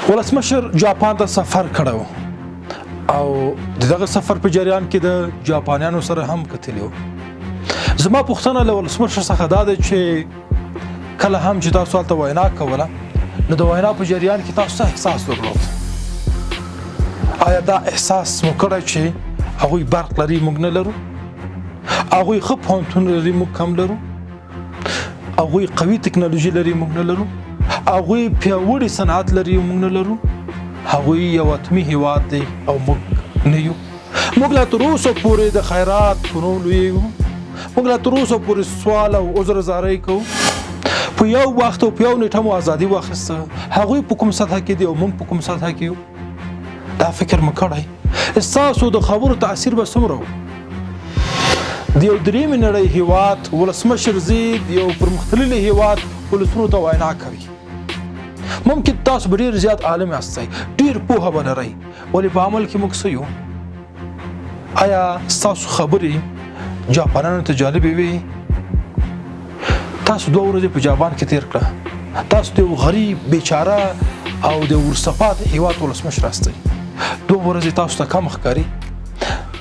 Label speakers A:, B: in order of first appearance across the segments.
A: ولسمشر جاپان ته سفر کړو او دغه سفر په جریان کې د جاپانیانو سره هم کتلیو. زما پوښتنه له ولسمشر څخه دا ده چې کله هم چې تاسو هلته وینا کوله نو د وینا په جریان کې تاسو څه احساس درلود؟ آیا دا احساس مو کړی چې هغوی برق لري موږ نه لرو؟ هغوی ښه پوهنتون لري موږ کم لرو؟ هغوی قوي ټکنالوژي لري موږ نه لرو؟ هغوی پیاوړي صنعت لري موږ نه لرو؟ هغوی یو اتمی هیواد دی او موږ نه یو؟ موږ لا تر اوسه پورې د خیرات په نوم لویږو، موږ لا تر اوسه پورې سوال او عذر زارۍ کوو. په یو وخت او په یو نیټه مو ازادي واخیسته، هغوی په کوم سطحه کې دي او موږ په کوم سطحه کې یو؟ دا فکر مو کړی؟ ستاسو د خبرو تاثیر به څومره و؟ د یو درېیمې نړۍ هیواد ولسمشر زی د یو پرمختللي هیواد ولسونو ته وینا کوي. ممکن تاسو به ډېر زیات عالم یاستئ، ډېر پوهه به لرئ، ولې په عمل کې موږ څه یو؟ آیا ستاسو خبرې جاپانیانو ته جالبې وي؟ تاسو 2 ورځې په جاپان کې تیر کړه، تاسو د یو غریب بیچاره او د ورسپات هیواد ولسمشر یاستئ. 2 ورځې تاسو ته کم ښکاري؟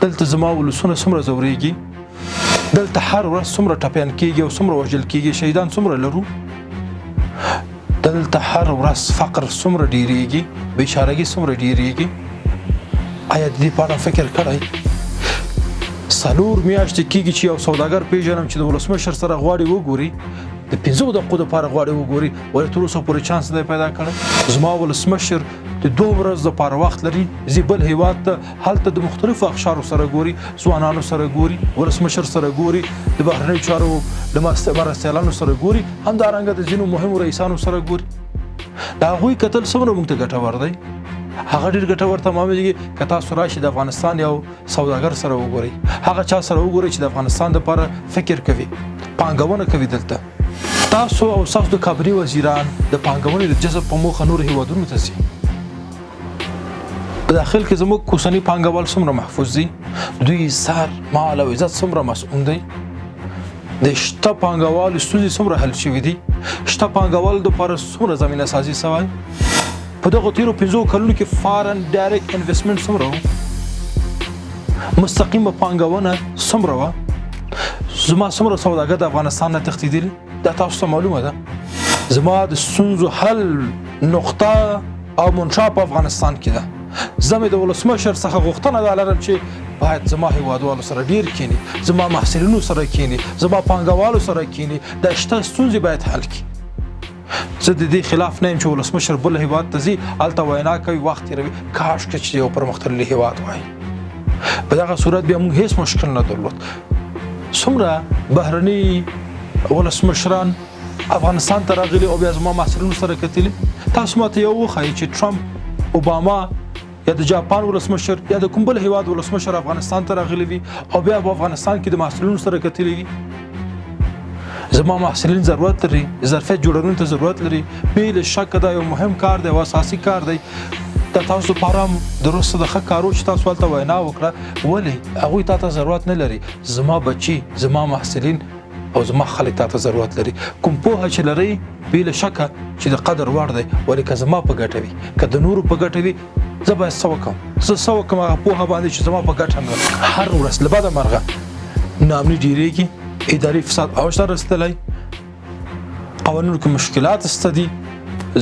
A: دلته زما ولسونه څومره ځورېږي، دلته هر ورځ څومره ټپیان کېږي او څومره وژل کېږي، شهیدان څومره لرو؟ دلته هر ورځ فقر څومره ډېرېږي، بیچارګي څومره ډېرېږي؟ آیا د دې په اړه فکر کړی؟ 4 میاشتې کېږي چې یو سوداګر پیژنم چې د ولسمشر سره غواړي وګوري، د 5 دقیقو دپاره غواړي وګوري، ولې تر اوسه پورې چانس نه دی پیدا کړی؟ زما ولسمشر د 2 ورځو دپاره وخت لري، ځي بل هیواد ته، هلته د مختلفو اقشارو سره ګوري، ځوانانو سره ګوري، ولسمشر سره ګوري، د بهرنیو چارو د مرستیالانو سره ګوري، همدارنګه د ځینو مهمو رئیسانو سره ګوري. د هغوی کتل څومره موږ ته ګټور دی؟ هغه ډېر ګټور تمامېږي که تاسو راشئ د افغانستان یو سوداګر سره وګورئ، هغه چا سره وګورئ چې د افغانستان دپاره فکر کوي، پانګونه کوي. دلته تاسو او ستاسو د کابینې وزیران د پانګونې د جذب په موخه نورو هیوادونو ته ځي. په داخل کې زموږ کوچني پانګوال څومره محفوظ دي؟ دوی سر مال او عزت څومره مسؤل دی؟ د شته پانګوالو ستونزې څومره حل شوي دي؟ شته پانګوالو دپاره څومره زمینه سازي سوی؟ په دغو تیرو 5 کلونو کې فارن ډایرکټ انویسټمنټ څومره و؟ مستقیمه پانګونه څومره وه؟ زما څومره سوداګر د افغانستان نه تښتېدلي؟ دا تاسو ته معلومه ده. زما د ستونزو حل نقطه او منشا په افغانستان کې ده. زه مې د ولسمشر څخه غوښتنه دا لرم چې باید زما هیوادوالو سره ډېر کښېني، زما محصلینو سره کښېني، زما پانګوالو سره کښېني، د شته ستونزې باید حل کړي. زه د دې خلاف نه یم چې ولسمشر بل هیواد ته ځي، هلته وینا کوي، وخت تېروي. کاشکې چې یو پرمختللی هیواد وای، په دغه صورت بیا موږ هېڅ مشکل نه درلود. څومره بهرني ولسمشران افغانستان ته راغلي او بیا زما محصلینو سره کتلي. تاسو ماته یو وښایي چې ټرمپ، اوباما یا د جاپان ولسمشر یا د کوم بل هیواد ولسمشر افغانستان ته راغلی وي او بیا په افغانستان کې د محصلینو سره کتلي وي. زما محصلین ضرورت لري، ظرفیت جوړونې ته ضرورت لري. بې له شکه دا یو مهم کار دی او اساسي کار دی. د تاسو لپاره هم درسته د ښه کار و چې تاسو هلته وینا وکړه، ولې هغوی تا ته ضرورت نه لري. زما بچي، زما محصلین او زما خلک تا ته ضرورت لري. کوم پوهه چې لرئ بې له شکه چې د قدر وړ دی، ولې که زما په ګټه وي، که د نورو په ګټه وي، زه باید څه وکړم؟ زه څه وکړم هغه پوهه باندې چې زما په ګټه نه. هر ورځ له بده مرغه ناامني ډېرېږي، اداري فساد اوج ته رسېدلی، قوانینو کې مشکلات شته دي.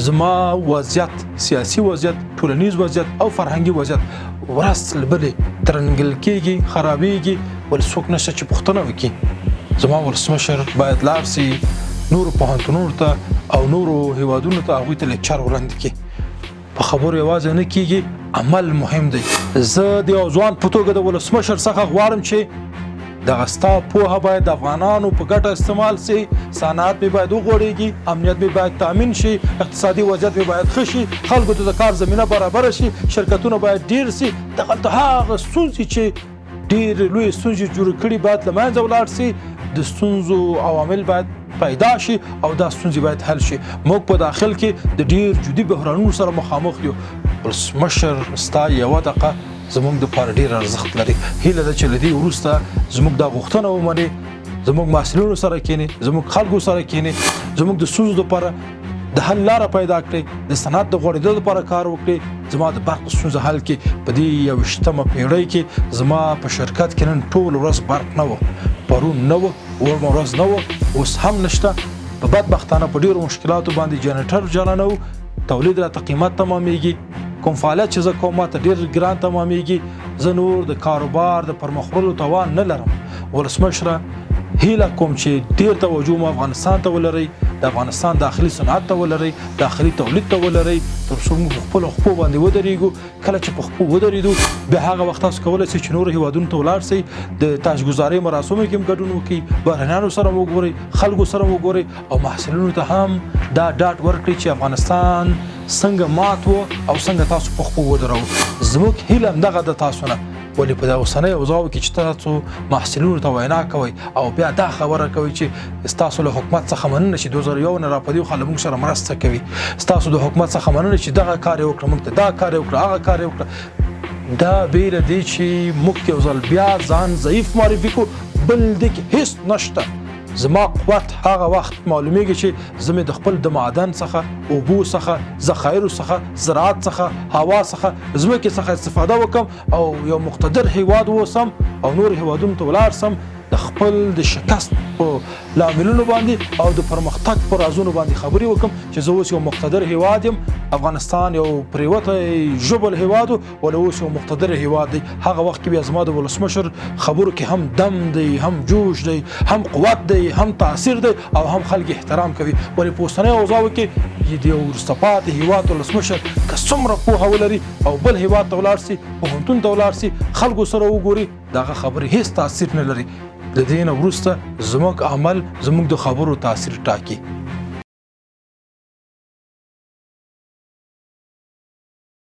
A: زما وضعیت، سیاسي وضعیت، ټولنیز وضعیت او فرهنګي وضعیت ورځ له بلې ترنګل کېږي، خرابېږي، ولې څوک نشته چې پوښتنه وکړي. زما ولسمشر باید لاړ سي نورو پوهنتونونو ته او نورو هیوادونو ته، هغوی ته لیکچر وړاندې کړي. په خبرو یوازې نه کېږي، عمل مهم دی. زه د یو ځوان په توګه د ولسمشر څخه غواړم چې دغه ستا پوهه باید د افغانانو په ګټه استعمال سي، صنعت مې باید وغوړېږي، امنیت مې باید تامین شي، اقتصادي وضعیت مې باید ښه شي، خلکو ته د کار زمینه برابره شي، شرکتونه باید ډېر سي. دغلته هغه ستونزې چې ډېرې لویې ستونزې جوړې کړي باید له منځه ولاړ سي. د ستونزو عوامل باید پیدا شي او دا ستونزې باید حل شي. موږ په داخل کې د ډېر جدي بحرانونو سره مخامخ یو. ولسمشر ستا یوه دقیقه زموږ دپاره ډېر ارزښت لري. هیله ده چې له دې وروسته زموږ دا غوښتنه ومنې، زموږ محصلینو سره کښېنې، زموږ خلکو سره کښېنې، زموږ د ستونزو دپاره د حل لاره پیدا کړئ، د صنعت د غوړېدو لپاره کار وکړئ. زما د برق د ستونزې حل کې په دې 21مه پیړۍ کې زما په شرکت کې نن ټول ورځ برق نه و، پرون نه و، ورمه ورځ نه و، اوس هم نشته. په بدبختانه په ډېرو مشکلاتو باندې جنریټر چالانوو، تولید راته قیمت تمامېږي، کوم فعالیت چې زه کوم ماته ډېر ګران تمامېږي، زه نور د کاروبار د پرمخ وړلو توان نه لرم. ولسمشره هیله کوم چې ډېر توجه مو افغانستان ته ولرئ، د افغانستان داخلي صنعت ته ولرئ، داخلي تولید ته ولرئ، تر څو موږ په خپلو خپو باندې ودرېږو. کله چې په خپو ودرېدو بیا هغه وخت تاسو کولی شئ چې نورو هیوادونو ته ولاړ شئ، د تاجګذارۍ مراسمو کې هم ګډون وکړئ، بهرنیانو سره وګورئ، خلکو سره وګورئ، او محصلینو ته هم دا ډاډ ورکړئ چې افغانستان څنګه مات و او څنګه تاسو په خپو ودرو. زموږ هیله همدغه د تاسو نه، ولې په دا اوسنۍ اوضاعو کې چې تاسو محصلینو ته وینا کوئ او بیا دا خبره کوئ چې ستاسو له حکومت څخه مننه چې 2001 نه راپدې خو له موږ سره مرسته کوي، ستاسو د حکومت څخه مننه چې دغه کار یې وکړه، موږ ته دا کار یې وکړه، هغه کار یې وکړه. دا بیره دی چې موږ یو ځل بیا ځان ضعیف معرفي کړو، بل دې کې هیڅ نشته. زما قوت هغه وخت معلومیږي چې زه مې د خپل د معدن څخه، اوبو څخه، ذخایرو څخه، زراعت څخه، هوا څخه، ځمکې څخه استفاده وکم او یو مقتدر هیواد اوسم او نور هیوادونو ته ولاړ سم، د خپل د شکست په لاملونو باندې او د پرمختګ په رازونو باندې خبرې وکم چې زه اوس یو مقتدر هیواد یم. افغانستان یو پریوتی ژوبل هیواد ولا اوس یو مقتدر هیواد دی. هغه وخت کې بیا زما د ولسمشر خبرو کې هم دم دی، هم جوش دی، هم قوت دی، هم تاثیر دی او هم خلک احترام کوي. ولې په اوسنۍ اوضاعو کې د یو وروسته پاتې هیواد ولسمشر که څومره پوهه ولري او بل هیواد ته ولاړ سي، پوهنتون ته ولاړ سي، خلکو سره وګوري، دغه خبرې هیڅ تاثیر نه لري. د دې نه وروسته زموږ عمل زموږ د خبرو تاثیر ټاکي.